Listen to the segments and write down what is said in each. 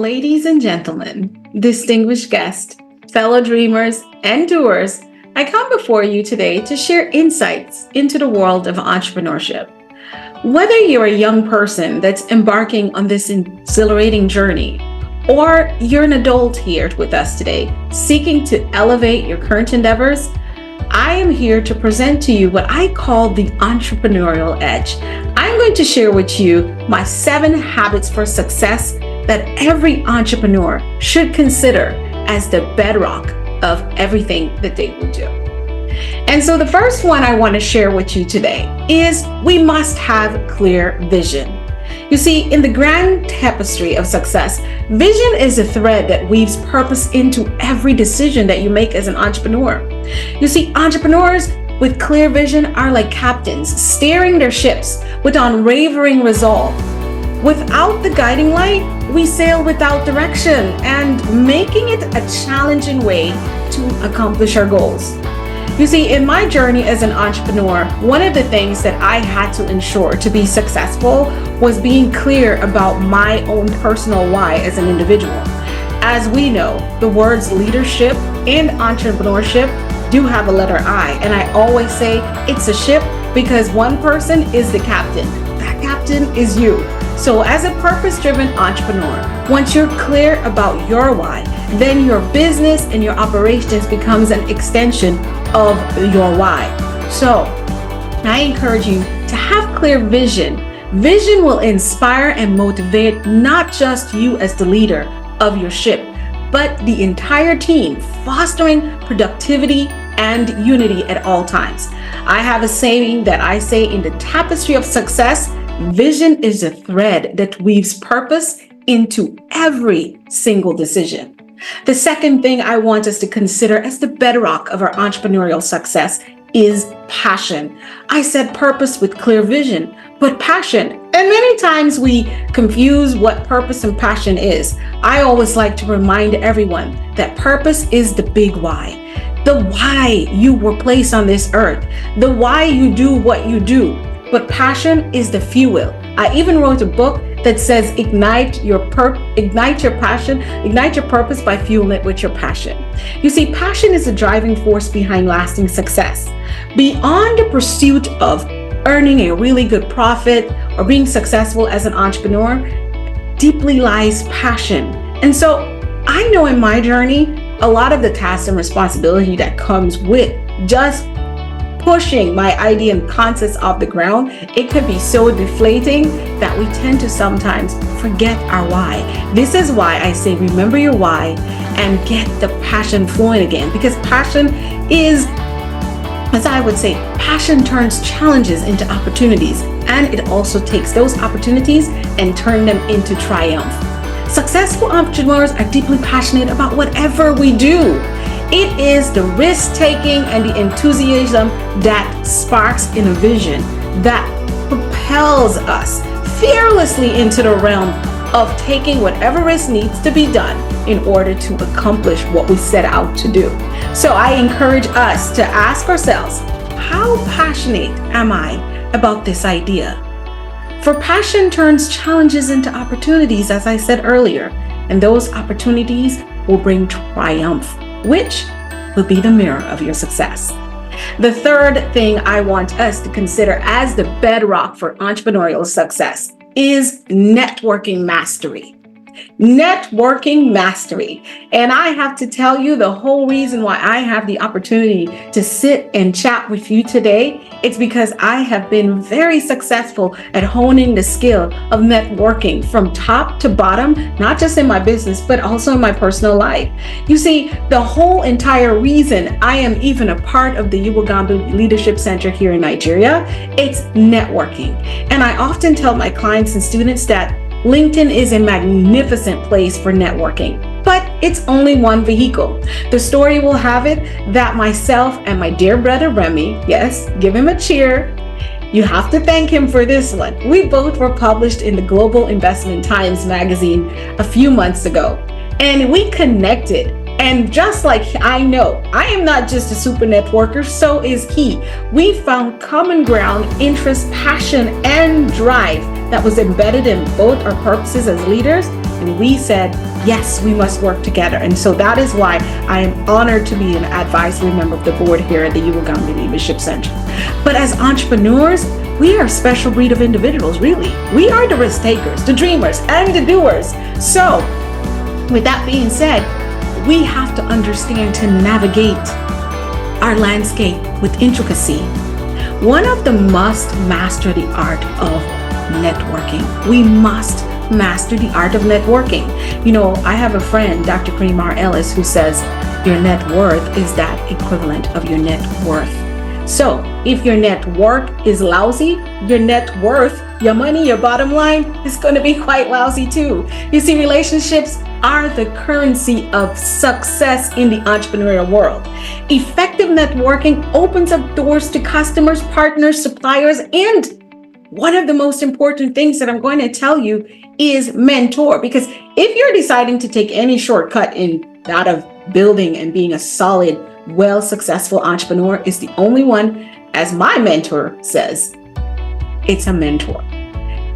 Ladies and gentlemen, distinguished guests, fellow dreamers, and doers, I come before you today to share insights into the world of entrepreneurship. Whether you're a young person that's embarking on this exhilarating journey, or you're an adult here with us today, seeking to elevate your current endeavors, I am here to present to you what I call the Entrepreneurial Edge. I'm going to share with you my 7 habits for success that every entrepreneur should consider as the bedrock of everything that they will do. And so the first one I want to share with you today is we must have clear vision. You see, in the grand tapestry of success, vision is a thread that weaves purpose into every decision that you make as an entrepreneur. You see, entrepreneurs with clear vision are like captains steering their ships with unwavering resolve. Without the guiding light, we sail without direction and making it a challenging way to accomplish our goals. You see, in my journey as an entrepreneur, one of the things that I had to ensure to be successful was being clear about my own personal why as an individual. As we know, the words leadership and entrepreneurship do have a letter I, and I always say it's a ship because one person is the captain. That captain is you. So as a purpose-driven entrepreneur, once you're clear about your why, then your business and your operations becomes an extension of your why. So I encourage you to have clear vision. Vision will inspire and motivate not just you as the leader of your ship, but the entire team, fostering productivity and unity at all times. I have a saying that I say in the tapestry of success, vision is a thread that weaves purpose into every single decision. The second thing I want us to consider as the bedrock of our entrepreneurial success is passion. I said purpose with clear vision, but passion. And many times we confuse what purpose and passion is. I always like to remind everyone that purpose is the big why. The why you were placed on this earth. The why you do what you do. But passion is the fuel. I even wrote a book that says ignite your passion, ignite your purpose by fueling it with your passion. You see, passion is the driving force behind lasting success. Beyond the pursuit of earning a really good profit or being successful as an entrepreneur, deeply lies passion. And so I know in my journey, a lot of the tasks and responsibility that comes with just pushing my idea and concepts off the ground, it could be so deflating that we tend to sometimes forget our why. This is why I say remember your why and get the passion flowing again, because passion is, as I would say, passion turns challenges into opportunities, and it also takes those opportunities and turn them into triumph. Successful entrepreneurs are deeply passionate about whatever we do. It is the risk-taking and the enthusiasm that sparks innovation that propels us fearlessly into the realm of taking whatever risk needs to be done in order to accomplish what we set out to do. So I encourage us to ask ourselves, how passionate am I about this idea? For passion turns challenges into opportunities, as I said earlier, and those opportunities will bring triumph, which will be the mirror of your success. The third thing I want us to consider as the bedrock for entrepreneurial success is networking mastery. Networking mastery. And I have to tell you, the whole reason why I have the opportunity to sit and chat with you today, it's because I have been very successful at honing the skill of networking from top to bottom, not just in my business, but also in my personal life. You see, the whole entire reason I am even a part of the Uwagambi Leadership Center here in Nigeria, it's networking. And I often tell my clients and students that LinkedIn is a magnificent place for networking, but it's only one vehicle. The story will have it that myself and my dear brother Remy, yes, give him a cheer. You have to thank him for this one. We both were published in the Global Investment Times magazine a few months ago, and we connected. And just like I know, I am not just a super networker, so is he. We found common ground, interest, passion, and drive that was embedded in both our purposes as leaders. And we said, Yes, we must work together. And so that is why I am honored to be an advisory member of the board here at the Uwagami Leadership Center. But as entrepreneurs, we are a special breed of individuals, really. We are the risk takers, the dreamers, and the doers. So with that being said, we have to understand to navigate our landscape with intricacy. One of the must master the art of networking. We must master the art of networking. You know, I have a friend, Dr. Karimar Ellis, who says your net worth is that equivalent of your net worth. So if your net worth is lousy, your net worth, your money, your bottom line is going to be quite lousy too. You see, relationships are the currency of success in the entrepreneurial world. Effective networking opens up doors to customers, partners, suppliers, and one of the most important things that I'm going to tell you is mentor. Because if you're deciding to take any shortcut in that of building and being a solid, successful entrepreneur, is the only one, as my mentor says, it's a mentor.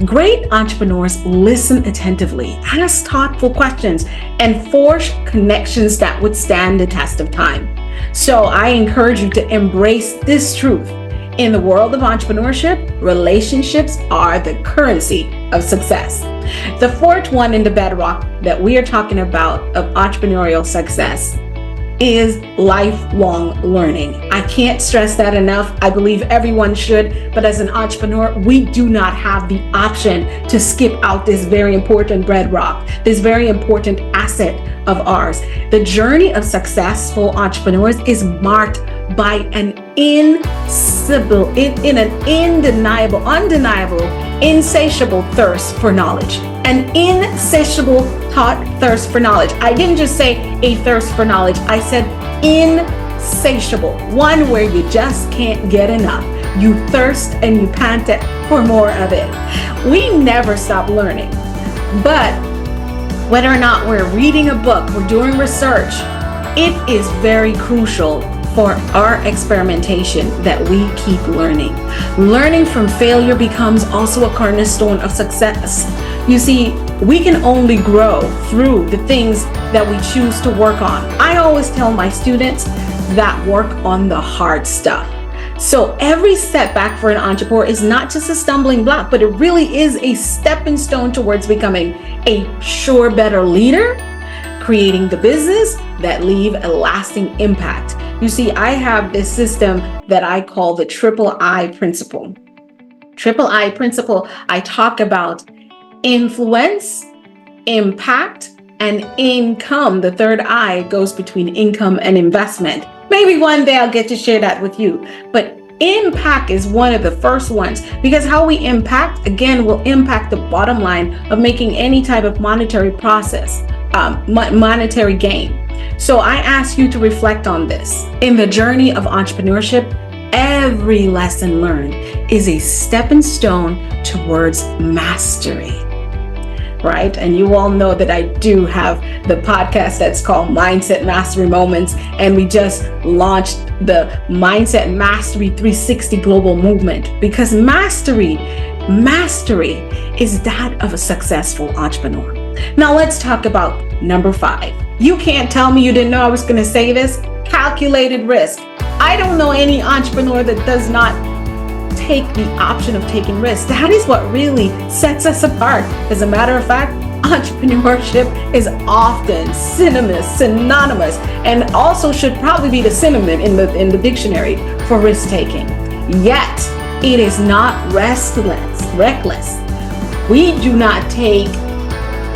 Great entrepreneurs listen attentively, ask thoughtful questions, and forge connections that would stand the test of time. So I encourage you to embrace this truth. In the world of entrepreneurship, relationships are the currency of success. The fourth one in the bedrock that we are talking about of entrepreneurial success is lifelong learning. I can't stress that enough. I believe everyone should, but as an entrepreneur, we do not have the option to skip out this very important bedrock, this very important asset of ours. The journey of successful entrepreneurs is marked by an undeniable, insatiable thirst for knowledge. An insatiable thirst for knowledge. I didn't just say a thirst for knowledge. I said insatiable. One where you just can't get enough. You thirst and you pant for more of it. We never stop learning. But whether or not we're reading a book, we're doing research, it is very crucial for our experimentation that we keep learning. Learning from failure becomes also a cornerstone of success. You see, we can only grow through the things that we choose to work on. I always tell my students that work on the hard stuff. So every setback for an entrepreneur is not just a stumbling block, but it really is a stepping stone towards becoming a sure, better leader, creating the business that leave a lasting impact. You see, I have this system that I call the triple I principle. Triple I principle, I talk about influence, impact, and income. The third I goes between income and investment. Maybe one day I'll get to share that with you. But impact is one of the first ones, because how we impact, again, will impact the bottom line of making any type of monetary process, monetary gain. So I ask you to reflect on this. In the journey of entrepreneurship, every lesson learned is a stepping stone towards mastery. Right? And you all know that I do have the podcast that's called Mindset Mastery Moments. And we just launched the Mindset Mastery 360 Global Movement, because mastery is that of a successful entrepreneur. Now let's talk about number 5. You can't tell me you didn't know I was going to say this. Calculated risk. I don't know any entrepreneur that does not take the option of taking risks. That is what really sets us apart. As a matter of fact, entrepreneurship is often synonymous, and also should probably be the synonym in the dictionary for risk taking. Yet it is not reckless. We do not take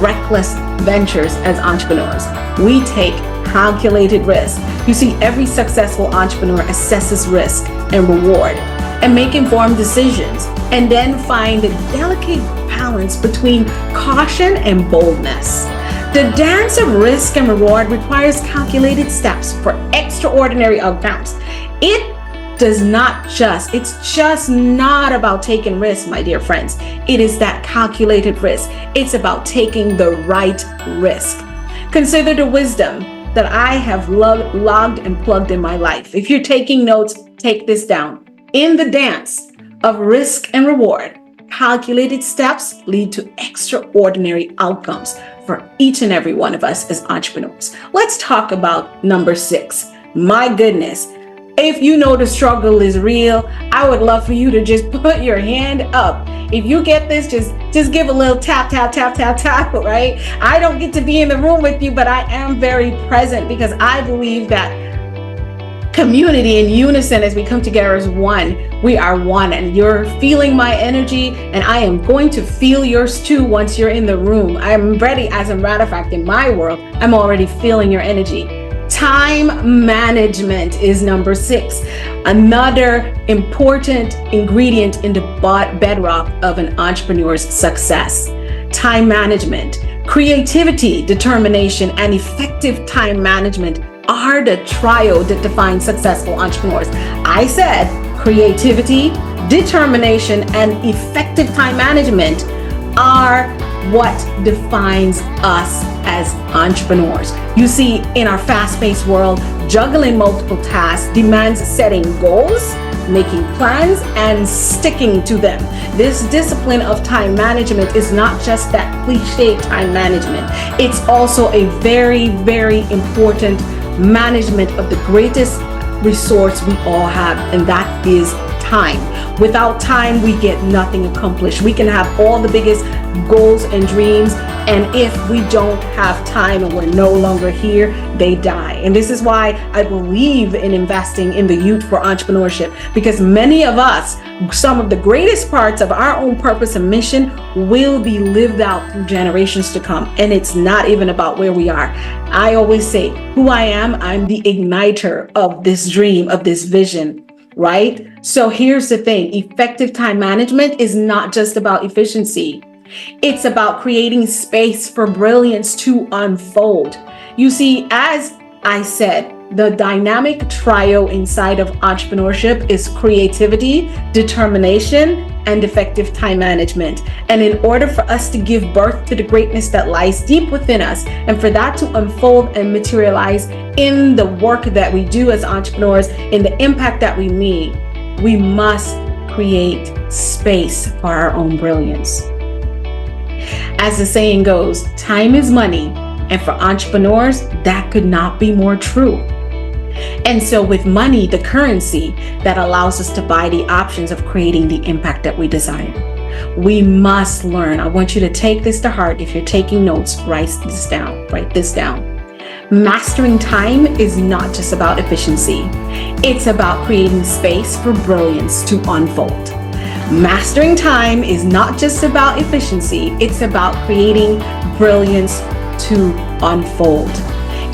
reckless ventures as entrepreneurs. We take calculated risk. You see, every successful entrepreneur assesses risk and reward and make informed decisions, and then find a delicate balance between caution and boldness. The dance of risk and reward requires calculated steps for extraordinary outcomes. It's just not about taking risks, my dear friends. It is that calculated risk. It's about taking the right risk. Consider the wisdom that I have logged and plugged in my life. If you're taking notes, take this down. In the dance of risk and reward, calculated steps lead to extraordinary outcomes. for each and every one of us as entrepreneurs. Let's talk about number 6. My goodness. If you know the struggle is real, I would love for you to just put your hand up. If you get this, just give a little tap, tap, tap, tap, tap, right? I don't get to be in the room with you, but I am very present because I believe that community in unison, as we come together as one, we are one, and you're feeling my energy, and I am going to feel yours too once you're in the room. I'm ready. As a matter of fact, in my world, I'm already feeling your energy. Time management is number 6, another important ingredient in the bedrock of an entrepreneur's success. Time management, creativity, determination, and effective time management are the trio that define successful entrepreneurs. I said creativity, determination, and effective time management are what defines us as entrepreneurs. You see, in our fast-paced world, juggling multiple tasks demands setting goals, making plans, and sticking to them. This discipline of time management is not just that cliche time management. It's also a very, very important management of the greatest resource we all have, and that is time. Without time, we get nothing accomplished. We can have all the biggest goals and dreams, and if we don't have time and we're no longer here, they die. And this is why I believe in investing in the youth for entrepreneurship, because many of us, some of the greatest parts of our own purpose and mission will be lived out through generations to come. And it's not even about where we are. I always say, who I am, I'm the igniter of this dream, of this vision. Right? So here's the thing. Effective time management is not just about efficiency. It's about creating space for brilliance to unfold. You see, as I said, the dynamic trio inside of entrepreneurship is creativity, determination, and effective time management. And in order for us to give birth to the greatness that lies deep within us, and for that to unfold and materialize in the work that we do as entrepreneurs, in the impact that we make, we must create space for our own brilliance. As the saying goes, time is money. And for entrepreneurs, that could not be more true. And so with money, the currency that allows us to buy the options of creating the impact that we desire, we must learn. I want you to take this to heart. If you're taking notes, write this down. Mastering time is not just about efficiency. It's about creating space for brilliance to unfold. Mastering time is not just about efficiency. It's about creating brilliance to unfold.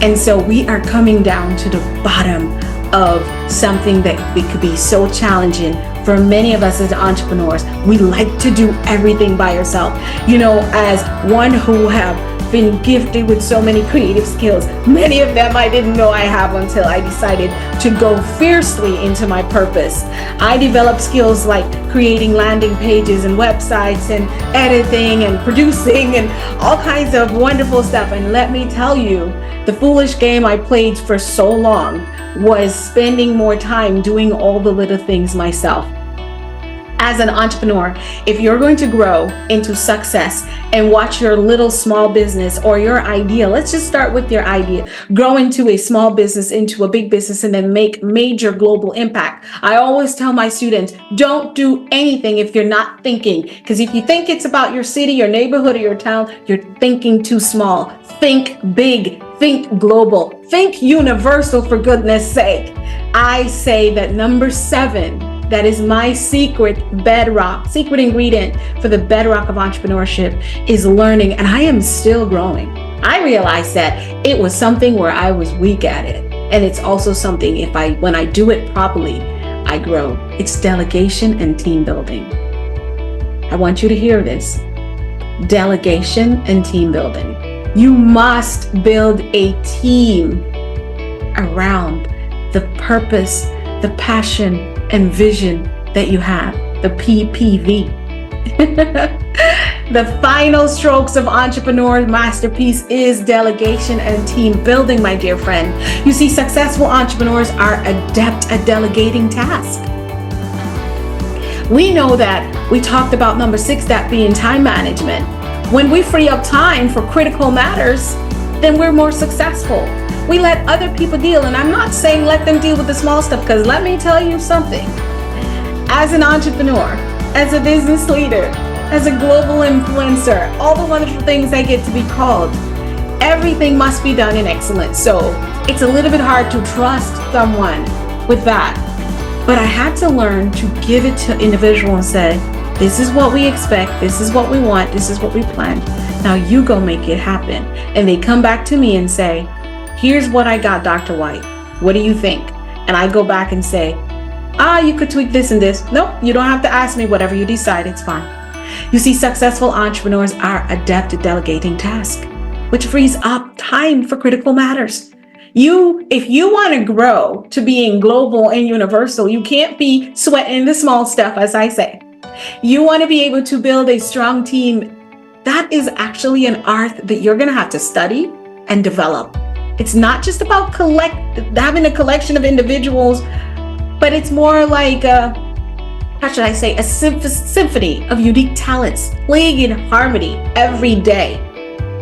And so we are coming down to the bottom of something that could be so challenging for many of us as entrepreneurs. We like to do everything by yourself. You know, as one who have been gifted with so many creative skills, many of them I didn't know I have until I decided to go fiercely into my purpose. I developed skills like creating landing pages and websites and editing and producing and all kinds of wonderful stuff. And let me tell you, the foolish game I played for so long was spending more time doing all the little things myself. As an entrepreneur, if you're going to grow into success and watch your little small business or your idea, let's just start with your idea, grow into a small business, into a big business, and then make major global impact. I always tell my students, don't do anything if you're not thinking, because if you think it's about your city, your neighborhood, or your town, you're thinking too small. Think big, think global, think universal, for goodness sake. I say that number 7, that is my secret ingredient for the bedrock of entrepreneurship, is learning. And I am still growing. I realized that it was something where I was weak at it. And it's also something when I do it properly, I grow. It's delegation and team building. I want you to hear this. Delegation and team building. You must build a team around the purpose, the passion, and vision that you have, the PPV. The final strokes of entrepreneur masterpiece is delegation and team building, my dear friend. You see, successful entrepreneurs are adept at delegating tasks. We know that we talked about number 6, that being time management. When we free up time for critical matters, then we're more successful. We let other people deal, and I'm not saying let them deal with the small stuff, because let me tell you something. As an entrepreneur, as a business leader, as a global influencer, all the wonderful things I get to be called, everything must be done in excellence. So it's a little bit hard to trust someone with that. But I had to learn to give it to individual and say, this is what we expect, this is what we want, this is what we planned. Now you go make it happen. And they come back to me and say, here's what I got, Dr. Whyte. What do you think? And I go back and say, you could tweak this and this. Nope, you don't have to ask me. Whatever you decide, it's fine. You see, successful entrepreneurs are adept at delegating tasks, which frees up time for critical matters. If you want to grow to being global and universal, you can't be sweating the small stuff, as I say. You want to be able to build a strong team. That is actually an art that you're going to have to study and develop. It's not just about having a collection of individuals, but it's more like a symphony of unique talents playing in harmony every day,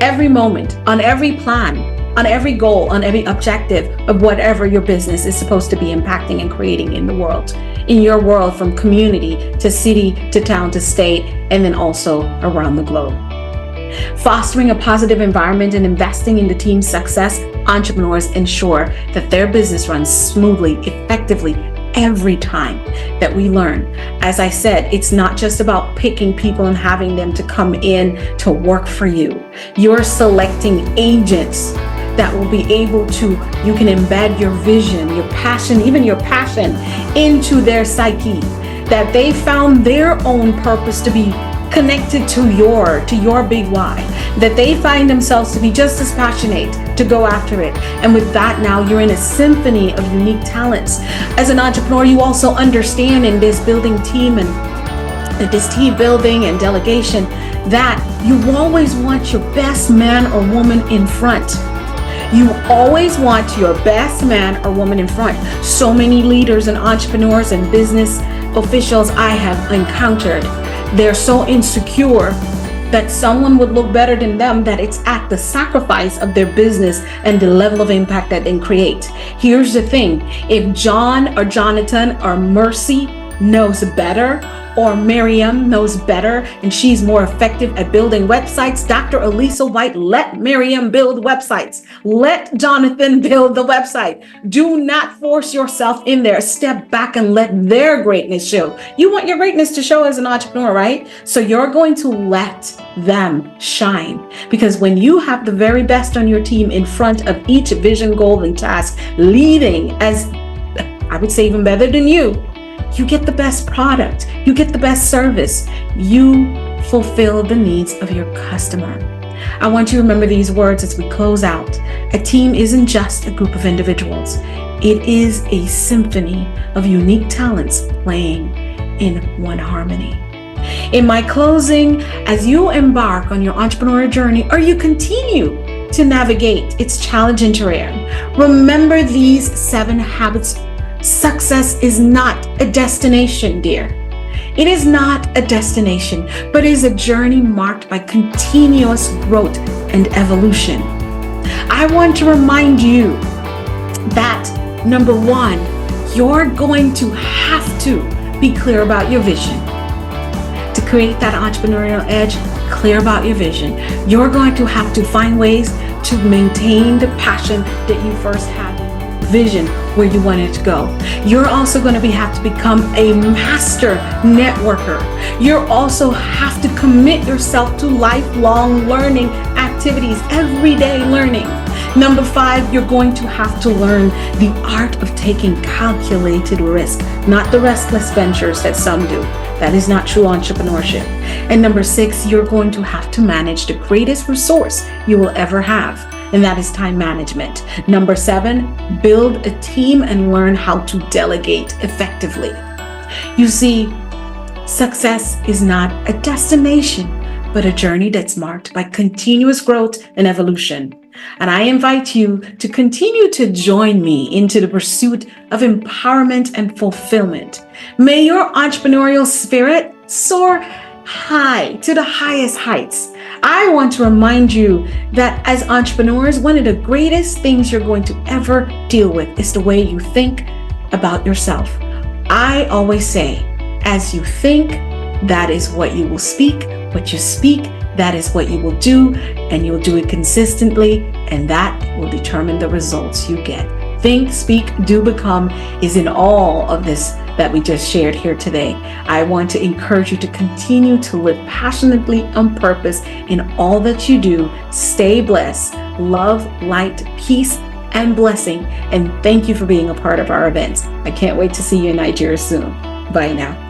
every moment, on every plan, on every goal, on every objective of whatever your business is supposed to be impacting and creating in the world, in your world, from community to city to town to state, and then also around the globe. Fostering a positive environment and investing in the team's success, entrepreneurs ensure that their business runs smoothly, effectively, every time that we learn. As I said, it's not just about picking people and having them to come in to work for you. You're selecting agents that will be able to, you can embed your vision, your passion, even your passion into their psyche, that they found their own purpose to be connected to your big why, that they find themselves to be just as passionate to go after it. And with that, now you're in a symphony of unique talents. As an entrepreneur, you also understand in this building team and this team building and delegation that you always want your best man or woman in front. You always want your best man or woman in front. So many leaders and entrepreneurs and business officials I have encountered, they're so insecure that someone would look better than them, that it's at the sacrifice of their business and the level of impact that they create. Here's the thing. If John or Jonathan or Mercy knows better, or Miriam knows better and she's more effective at building websites, Dr. Alisa Whyte, let Miriam build websites. Let Jonathan build the website. Do not force yourself in there. Step back and let their greatness show. You want your greatness to show as an entrepreneur, right? So you're going to let them shine, because when you have the very best on your team in front of each vision, goal, and task, leading as, I would say, even better than you get the best product, you get the best service, you fulfill the needs of your customer. I want you to remember these words as we close out. A team isn't just a group of individuals. It is a symphony of unique talents playing in one harmony. In my closing, as you embark on your entrepreneurial journey, or you continue to navigate its challenging terrain, remember these 7 habits. Success is not a destination, dear. It is not a destination, but is a journey marked by continuous growth and evolution. I want to remind you that, number 1, you're going to have to be clear about your vision. To create that entrepreneurial edge, clear about your vision. You're going to have to find ways to maintain the passion that you first had. Vision where you want it to go. You're also going to have to become a master networker. You also have to commit yourself to lifelong learning activities, everyday learning. Number 5, you're going to have to learn the art of taking calculated risk, not the restless ventures that some do. That is not true entrepreneurship. And number 6, you're going to have to manage the greatest resource you will ever have, and that is time management. Number 7, build a team and learn how to delegate effectively. You see, success is not a destination, but a journey that's marked by continuous growth and evolution. And I invite you to continue to join me into the pursuit of empowerment and fulfillment. May your entrepreneurial spirit soar high to the highest heights. I want to remind you that as entrepreneurs, one of the greatest things you're going to ever deal with is the way you think about yourself. I always say, as you think, that is what you will speak. What you speak, that is what you will do, and you'll do it consistently, and that will determine the results you get. Think, speak, do, become is in all of this that we just shared here today. I want to encourage you to continue to live passionately on purpose in all that you do. Stay blessed, love, light, peace, and blessing. And thank you for being a part of our events. I can't wait to see you in Nigeria soon. Bye now.